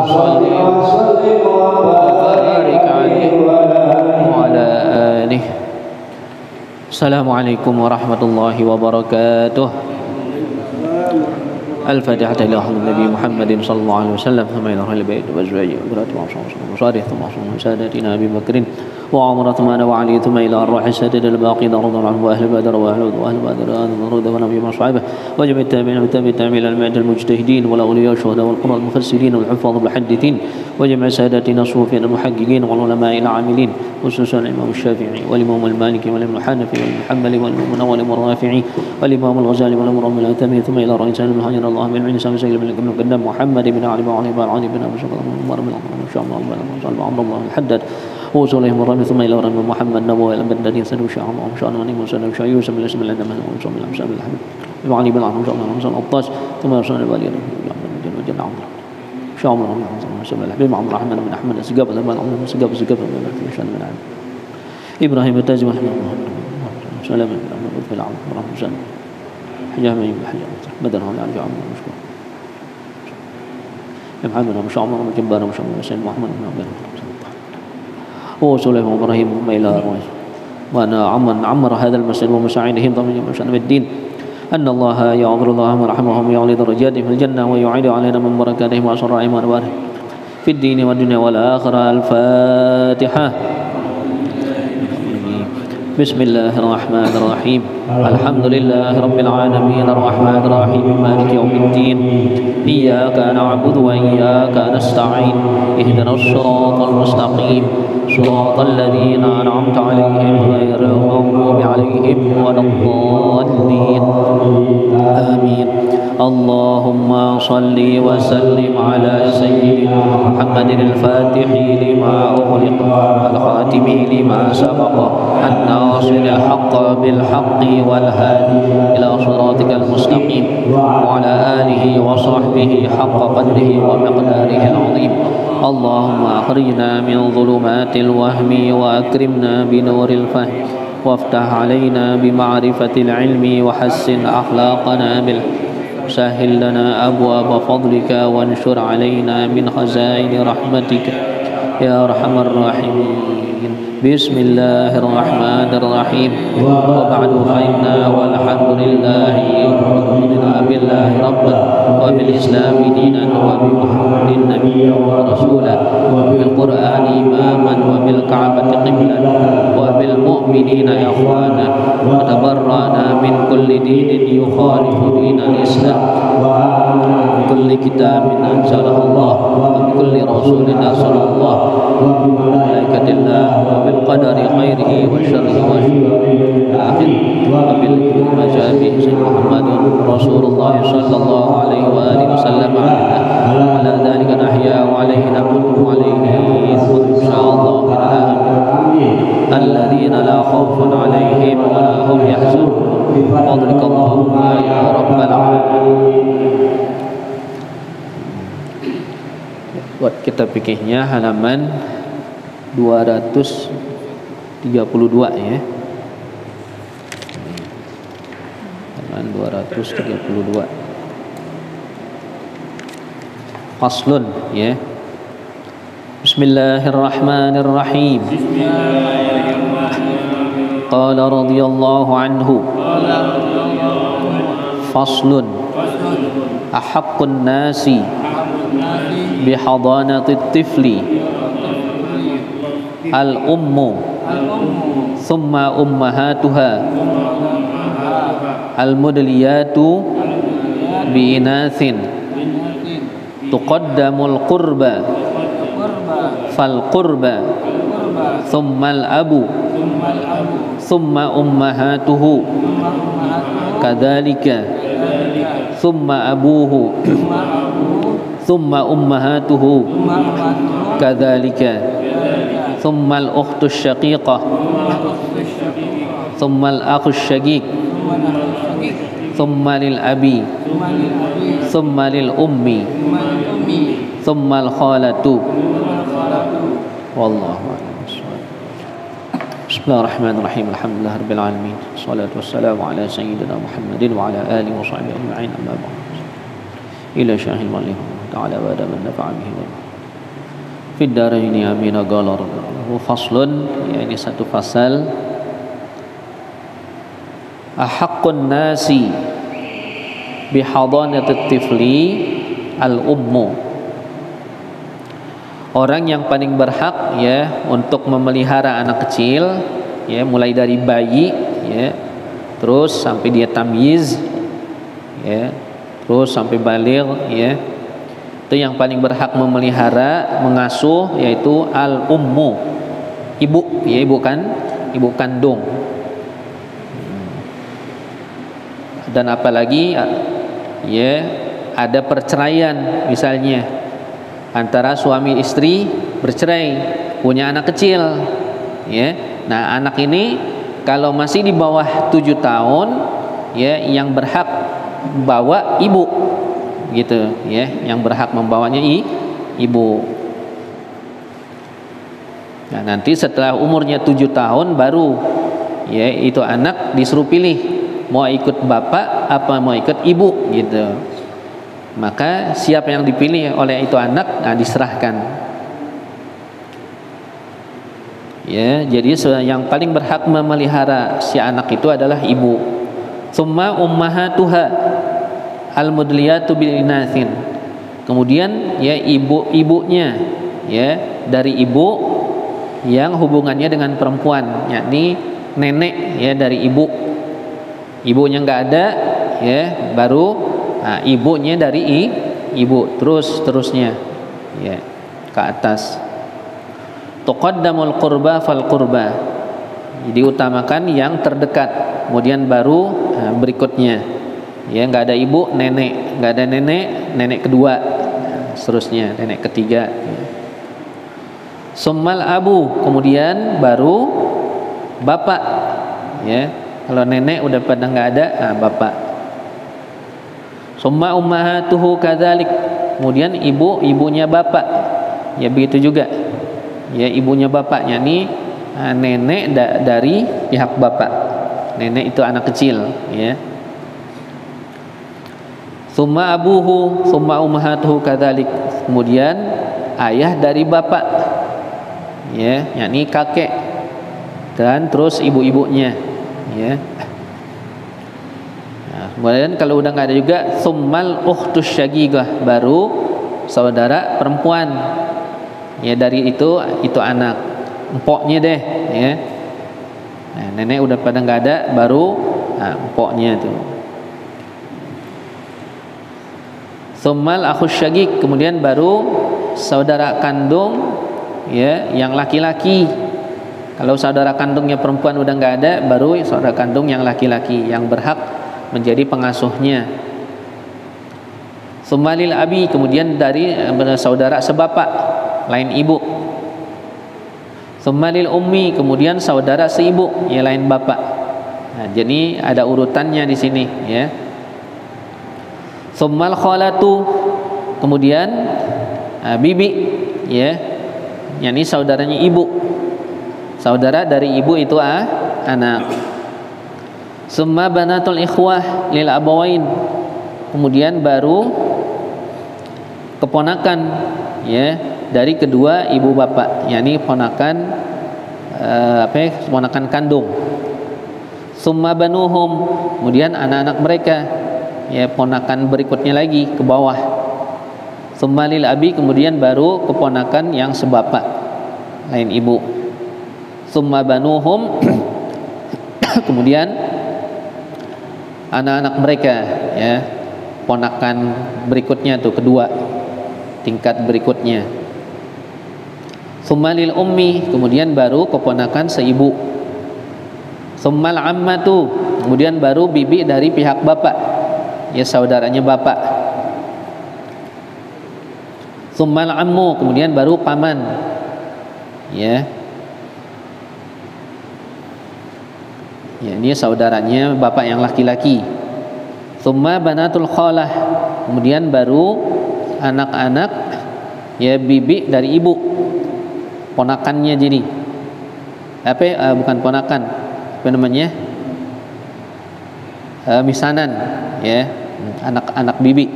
صل وبارك عليه وعلى آله. Assalamualaikum warahmatullahi wabarakatuh. الفاتحة إلى حضرة النبي محمد صلى الله عليه وسلم ثم إلى أهل البيت وأزواجه وذريته وصحبه ثم سادتنا أبي بكر وعمر عثمان وعلي ثم إلى أرواح السادة الباقين رضي الله عنهم وأهل بدر وأهل بدر ونبي وصحبه وجميع التابعين وتابع التابعين المعد المجتهدين والأولياء والشهداء والقراء المفسرين والحفاظ المحدثين وجميع ساداتنا الصوفيين المحققين والعلماء العاملين خصوصا الإمام الشافعي والإمام المالكي والإمام الحنفي والحنبلي والإمام والإمام الرافعي والإمام الغزالي والإمام الرمل الأتمي ثم إلى رئيس المهاجر الله من عين سامي سيد بن قدام محمد بن علي بن علي بن علي بن أبي بكر بن عمر بن عمرو بن الحداد وصليهم الرمي ثم إلى رمي محمد نبوي البدري سلو شاء الله وشاء الله ونعم وسلم شاء يوسف بن الاسم الأدم وصلى الله عليه وسلم بن علي بن عمرو بن الأبطاس ثم رسول الوالي جل عمرو شاء الله ونعم وسلم الحبيب عبد الرحمن بن أحمد سقاب بن عمرو سقاب بن شان بن علي إبراهيم التاجي محمد سلام بن عمرو في العمر ورحمة الله حجامة حجامة بدر هم يعني عمرو مشكور محمد بن عمرو بن جبار بن سيد محمد بن عبد وصلى إبراهيم إلى وأنا عمر هذا المسجد ومساعدهم ضمن شأن الدين أن الله يغفر الله ورحمهم ويعلي درجاتهم في الجنة ويعيد علينا من بركاتهم وأسرارهم وأنوارهم في الدين والدنيا والآخرة. الفاتحة. بسم الله الرحمن الرحيم. الحمد لله رب العالمين الرحمن الرحيم مالك يوم الدين إياك نعبد وإياك نستعين اهدنا الصراط المستقيم صراط الذين أنعمت عليهم غير المغضوب عليهم ولا الضالين آمين. اللهم صل وسلم على سيدنا محمد الفاتح لما أغلق الخاتم لما سبق الناصر الحق بالحق والهادي إلى صراطك المستقيم وعلى آله وصحبه حق قدره ومقداره العظيم. اللهم أخرجنا من ظلمات الوهم وأكرمنا بنور الفهم وافتح علينا بمعرفة العلم وحسن أخلاقنا سهل لنا أبواب فضلك وانشر علينا من خزائن رحمتك يا أرحم الراحمين. بسم الله الرحمن الرحيم. وبعد فإنا والحمد لله رضينا بالله ربا وبالإسلام دينا وبمحمد نبيا ورسولا وبالقرآن إماما وبالكعبة قبلا وبالمؤمنين إخوانا وتبرأنا من كل دين يخالف دين الإسلام وكل كتاب أنزله الله وبكل رسول أرسله الله وبملائكة الله وبالقدر خيره وشره والآخر وبما جاء به محمد رسول الله صلى الله عليه وآله وسلم على ذلك نحيا وعليه نموت وعليه إن شاء الله الذين لا خوف عليهم ولا هم يحزنون بفضلك اللهم يا رب العالمين. Buat kitab fikihnya halaman 232 ya. Halaman 232. Faslun ya. Bismillahirrahmanirrahim. Qala radhiyallahu anhu. Faslun. Ahaqqun nasi bihadanati tifli al-ummu thumma ummahatuha al-mudliyatu bi'inathin tuqaddamul qurba fal qurba thumma al-abu thumma ummahatuhu kadhalika thumma abuhu thumma ummahatuhu kadhalika thumma al-ukhtu asy-syaqiqah thumma al-akhu asy-syaqiq thumma lil abi thumma lil ummi thumma al-khalatu. Wallahu a'lam. Bismillahirrahmanirrahim. Alhamdulillahirabbil alamin. Wassalatu wassalamu ala sayyidina Muhammadin wa ala alihi wa sahbihi ajma'in. Amma ba'd. Ila syahil malih ta'ala wa man nafa'a bihi. fid dharaini amin. Qala faslun, ya, ini satu fasal. Ahaqqun nasi bihadanatit tifli al-ummu. Orang yang paling berhak, ya, untuk memelihara anak kecil, ya, mulai dari bayi, ya, terus sampai dia tamyiz, ya, terus sampai baligh, ya, itu yang paling berhak memelihara, mengasuh, yaitu al-ummu, ibu, ya, ibu kandung. Dan apalagi, ya, ada perceraian misalnya antara suami istri, bercerai, punya anak kecil, ya. Nah, anak ini kalau masih di bawah 7 tahun, ya, yang berhak bawa ibu, gitu, ya, yang berhak membawanya ibu. Nah, nanti setelah umurnya 7 tahun baru, ya, itu anak disuruh pilih mau ikut bapak apa mau ikut ibu, gitu. Maka siapa yang dipilih oleh itu anak, nah, diserahkan. Ya, jadi yang paling berhak memelihara si anak itu adalah ibu. Summa ummahatuha al-mudliyatu bil inathin. Kemudian, ya, ibunya, ya, dari ibu yang hubungannya dengan perempuan, yakni nenek, ya, dari ibu. Ibunya nggak ada, ya, baru, nah, ibunya dari ibu, terusnya, ya, ke atas. Tuqaddamul qurba fal qurba, diutamakan yang terdekat, kemudian baru, nah, berikutnya, ya, nggak ada ibu, nenek, nggak ada nenek kedua, seterusnya, nenek ketiga, ya. Summal abu, kemudian baru bapak, ya. Kalau nenek udah pada nggak ada, nah, bapak. Summa ummahatuhu kadzalik, kemudian ibunya bapak, ya, begitu juga, ya, ibunya bapaknya nih, nenek dari pihak bapak. Nenek itu anak kecil, ya. Summa abuhu, summa ummahatuhu kadzalik, kemudian ayah dari bapak, ya, yakni kakek, dan terus ibu-ibunya, ya. Nah, kemudian kalau udah nggak ada juga, summal ukhtus syaqiqah, baru saudara perempuan, ya, dari itu anak empoknya deh, ya. Nah, nenek udah pada nggak ada, baru, nah, empoknya tuh. Summal akhus syaqiq, kemudian baru saudara kandung, ya, yang laki-laki. Kalau saudara kandungnya perempuan udah nggak ada, baru saudara kandung yang laki-laki yang berhak menjadi pengasuhnya. Summalil abi, kemudian dari saudara sebapak lain ibu. Summalil ummi, kemudian saudara seibu, ya, lain bapak. Nah, jadi ada urutannya di sini, ya. Summal khalatu, kemudian, bibi, ya, yakni saudaranya ibu. Saudara dari ibu itu, anak. Summa banatul ikhwah lil abawain, kemudian baru keponakan, ya, dari kedua ibu bapak, yakni ponakan, ponakan kandung. Summa banuhum, kemudian anak-anak mereka, ya, ponakan berikutnya lagi ke bawah. Summa lil abi, kemudian baru keponakan yang sebapak lain ibu. Summa banuhum, kemudian anak-anak mereka, ya, ponakan berikutnya tuh, kedua tingkat berikutnya. Summa lil ummi, kemudian baru keponakan seibu. Summal ammatu, kemudian baru bibi dari pihak bapak, ya, saudaranya bapak. Summal ammu, kemudian baru paman, ya. Ya, ini saudaranya bapak yang laki-laki. Summa banatul khalah, kemudian baru anak-anak, ya, bibi dari ibu, ponakannya jadi. Bukan ponakan, apa namanya? Misanan, ya, anak-anak bibi.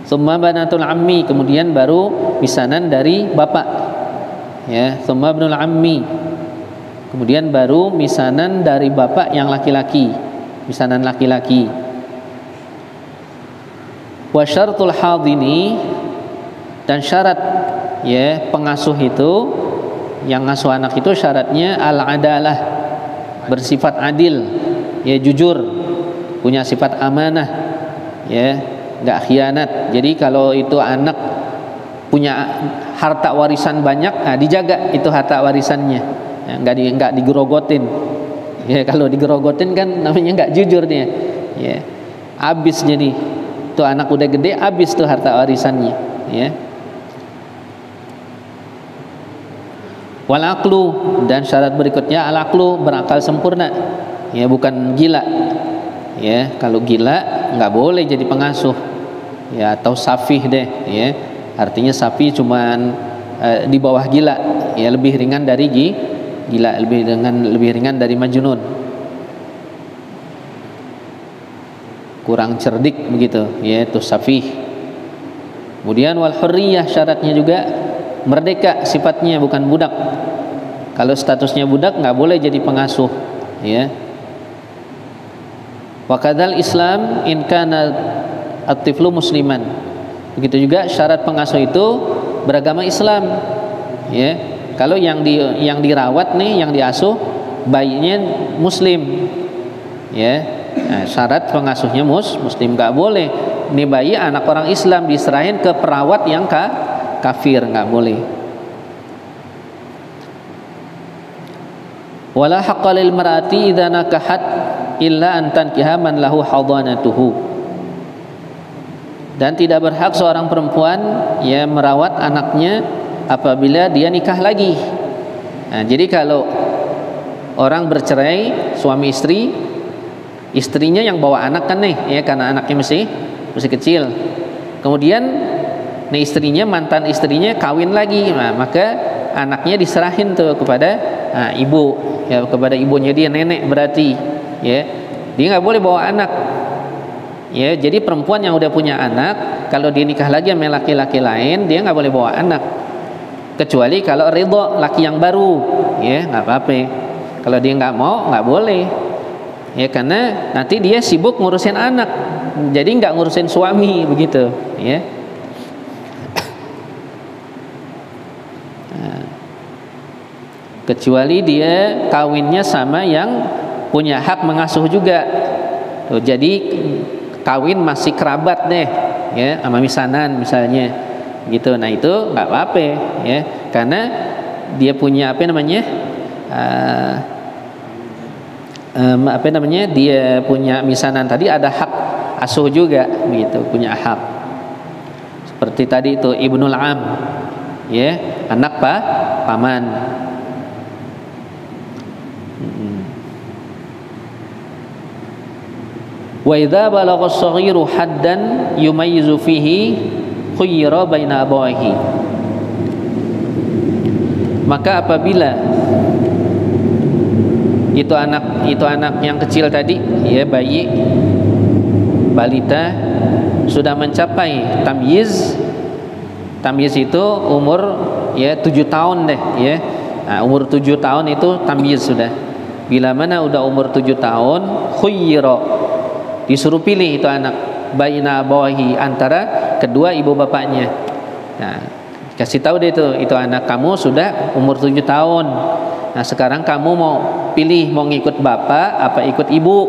Tsumma banatul ammi, kemudian baru misanan dari bapak. Ya, tsumma ibnul ammi. Kemudian baru misanan dari bapak yang laki-laki, misanan laki-laki. Wa syartul hadini, dan syarat ya pengasuh itu, yang ngasuh anak itu syaratnya al-adalah, bersifat adil, ya jujur, punya sifat amanah, ya nggak khianat. Jadi kalau itu anak punya harta warisan banyak, nah dijaga itu harta warisannya, ya, nggak digerogotin. Ya kalau digerogotin kan namanya nggak jujur dia, ya habis. Jadi itu anak udah gede, habis tuh harta warisannya, ya. Wal aqlu, dan syarat berikutnya al aqlu, berakal sempurna, ya bukan gila. Ya kalau gila nggak boleh jadi pengasuh, ya atau safih deh, ya artinya safih cuman di bawah gila, ya lebih ringan dari gila, lebih ringan dari majnun, kurang cerdik begitu, yaitu safih. Kemudian wal hurriyah, syaratnya juga merdeka sifatnya, bukan budak. Kalau statusnya budak nggak boleh jadi pengasuh, ya. Wa kadzal Islam in kana at-tiflu musliman. Begitu juga syarat pengasuh itu beragama Islam, ya. Kalau yang dirawat nih, yang diasuh bayinya muslim, ya. Nah, syarat pengasuhnya muslim, nggak boleh ini bayi anak orang Islam diserahin ke perawat yang kafir, nggak boleh. Wala haqqa lil mar'ati idza nakahat illa an tankiha man lahu hadanatuhu. Dan tidak berhak seorang perempuan ya merawat anaknya apabila dia nikah lagi. Nah, jadi kalau orang bercerai, suami istri, istrinya yang bawa anak kan nih, ya karena anaknya masih kecil. Kemudian nih istrinya, mantan istrinya kawin lagi, nah, maka anaknya diserahin tuh kepada ibu, ya kepada ibunya dia, nenek berarti, ya dia nggak boleh bawa anak, ya. Jadi perempuan yang udah punya anak, kalau dia nikah lagi sama laki-laki lain, dia nggak boleh bawa anak, kecuali kalau ridho laki yang baru, ya nggak apa-apa. Kalau dia nggak mau, nggak boleh, ya karena nanti dia sibuk ngurusin anak, jadi nggak ngurusin suami begitu, ya. Kecuali dia kawinnya sama yang punya hak mengasuh juga. Tuh, jadi kawin masih kerabat deh, ya sama misanan misalnya, gitu. Nah itu nggak apa-apa, ya karena dia punya dia punya misanan tadi, ada hak asuh juga, begitu, punya hak. Seperti tadi itu ibnul am, ya anak paman. Wa idza balagha as-saghiru haddan yumayyizu fihi khuyyira baina abawayhi. Maka apabila itu anak yang kecil tadi, ya bayi, balita sudah mencapai tamyiz. Tamyiz itu umur ya 7 tahun deh, ya. Nah, umur 7 tahun itu tamyiz sudah. Bila mana udah umur 7 tahun, khuyyira, disuruh pilih itu anak baina bawahi, antara kedua ibu bapaknya. Nah, kasih tahu deh itu anak kamu sudah umur 7 tahun. Nah, sekarang kamu mau pilih mau ngikut bapak apa ikut ibu.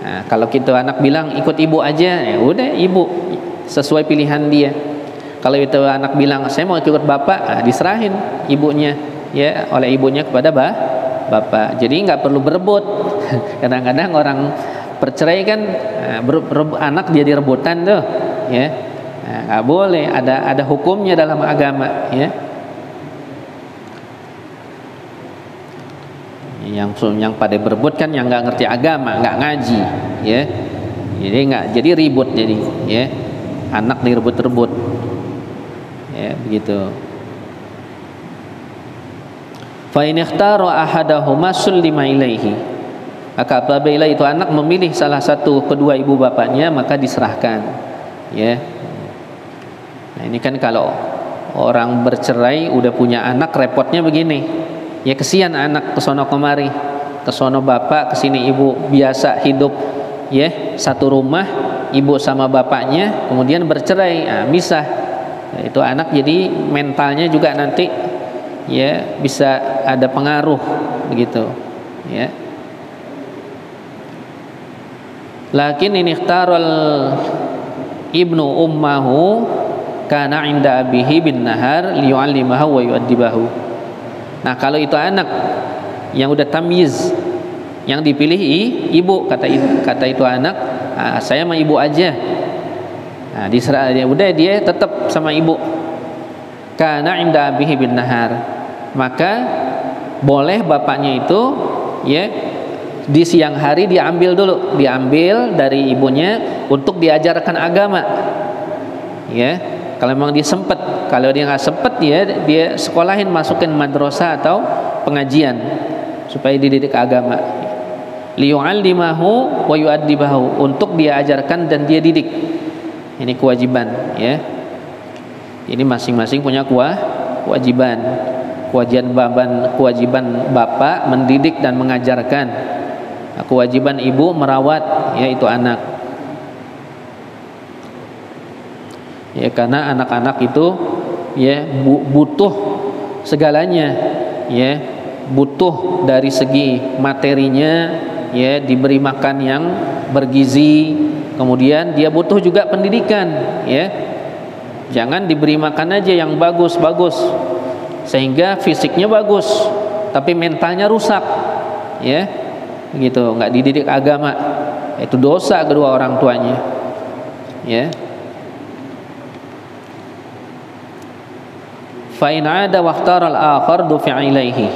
Nah, kalau gitu anak bilang ikut ibu aja, ya udah ibu, sesuai pilihan dia. Kalau itu anak bilang saya mau ikut bapak, nah, diserahin ibunya, ya oleh ibunya kepada bapak. Jadi nggak perlu berebut. Kadang-kadang orang percerai kan anak jadi rebutan tuh, ya nggak boleh, ada hukumnya dalam agama, ya. Yang pada berebut kan yang nggak ngerti agama, nggak ngaji, ya. Jadi ribut, jadi ya anak direbut-rebut, ya begitu. Fa in ikhtara ahadahuma sullima ilaihi. Maka apabila itu anak memilih salah satu kedua ibu bapaknya, maka diserahkan, ya. Nah, ini kan kalau orang bercerai udah punya anak repotnya begini. Ya kesian anak kesono kemari, kesono bapak, kesini ibu, biasa hidup ya satu rumah, ibu sama bapaknya, kemudian bercerai, misah. Nah, itu anak jadi mentalnya juga nanti ya bisa ada pengaruh begitu ya. Lakin ini ikhtaral ibnu ummahu kana inda abihi bin nahar liyu'allimahu wa yu'addibahu. Nah, kalau itu anak yang udah tamyiz, yang dipilih ibu, kata itu anak, saya sama ibu aja. Nah, diserah dia, udah dia tetap sama ibu. Kana inda abihi bin nahar, maka boleh bapaknya itu ya di siang hari diambil dari ibunya untuk diajarkan agama. Ya, kalau memang dia sempet, kalau dia nggak sempet dia sekolahin, masukin madrasah atau pengajian supaya dididik agama. Liyu'allimahu wa yu'addibahu, untuk dia ajarkan dan dia didik. Ini kewajiban ya. Ini masing-masing punya kewajiban. Kewajiban bapak mendidik dan mengajarkan. Kewajiban ibu merawat yaitu anak. Ya, karena anak-anak itu ya butuh segalanya ya, butuh dari segi materinya ya, diberi makan yang bergizi, kemudian dia butuh juga pendidikan ya. Jangan diberi makan aja yang bagus-bagus sehingga fisiknya bagus tapi mentalnya rusak ya, begitu, nggak dididik agama, itu dosa kedua orang tuanya ya. Fa in 'ada wa ikhtara al-akhar dufi'a ilaihi.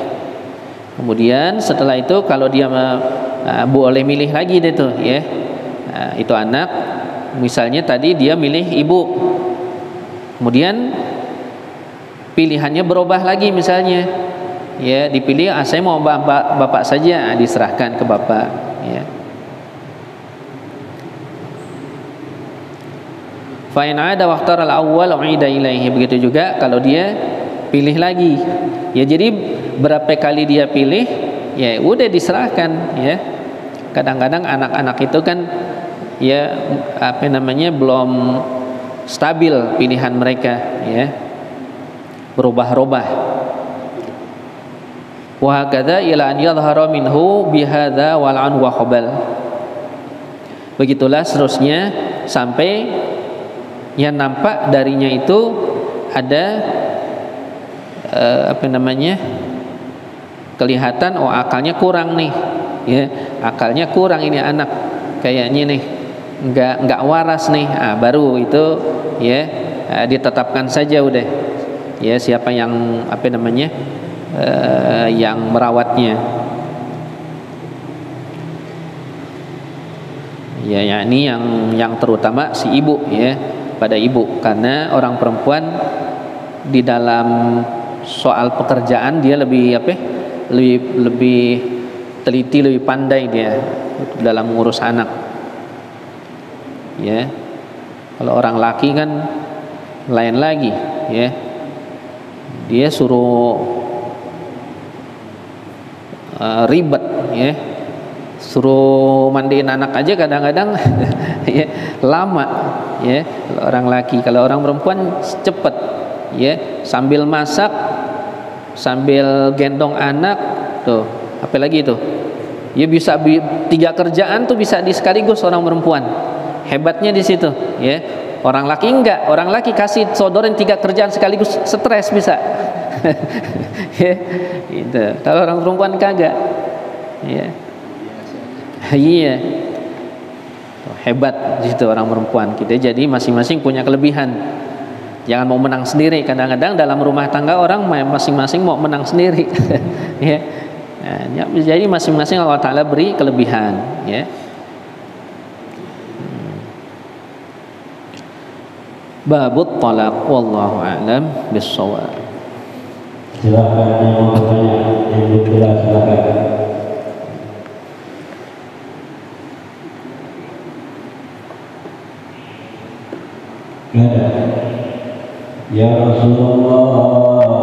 Kemudian setelah itu kalau dia boleh milih lagi deh tuh ya. Itu anak misalnya tadi dia milih ibu, kemudian pilihannya berubah lagi, misalnya ya dipilih saya mau bapak saja, diserahkan ke bapak ya. Fa in 'ada wa ikhtara al-awwal 'ida ilaihi. Begitu juga kalau dia pilih lagi ya, jadi berapa kali dia pilih ya udah diserahkan ya. Kadang-kadang anak-anak itu kan ya belum stabil pilihan mereka ya, berubah-ubah. Wa hakadha ila an yadhhara minhu bihadza wal an wa khabal. Begitulah seterusnya sampai yang nampak darinya itu ada kelihatan akalnya kurang nih ya, akalnya kurang ini anak kayaknya nih, nggak waras nih, baru itu ya ditetapkan saja udah ya siapa yang yang merawatnya ya, yakni yang terutama si ibu ya, pada ibu, karena orang perempuan di dalam soal pekerjaan dia lebih teliti, lebih pandai dia dalam mengurus anak ya. Kalau orang laki kan lain lagi ya, dia suruh ribet ya, suruh mandiin anak aja kadang-kadang ya, lama ya kalau orang laki. Kalau orang perempuan cepet ya, sambil masak sambil gendong anak tuh, apalagi tuh ya bisa 3 kerjaan tuh bisa sekaligus orang perempuan. Hebatnya di situ ya. Orang laki enggak, orang laki kasih sodorin 3 kerjaan sekaligus stres bisa ya gitu. Kalau orang perempuan kagak ya. Iya, hebat di situ orang perempuan. Kita jadi masing-masing punya kelebihan. Jangan mau menang sendiri. Kadang-kadang dalam rumah tangga orang masing-masing mau menang sendiri ya. Nah, jadi masing-masing Allah Ta'ala beri kelebihan ya. Babut talaq wallahu a'lam bis-shawab. Silakan yang mau bertanya, yang belum jelas silakan. Nggak ada. Ya Rasulullah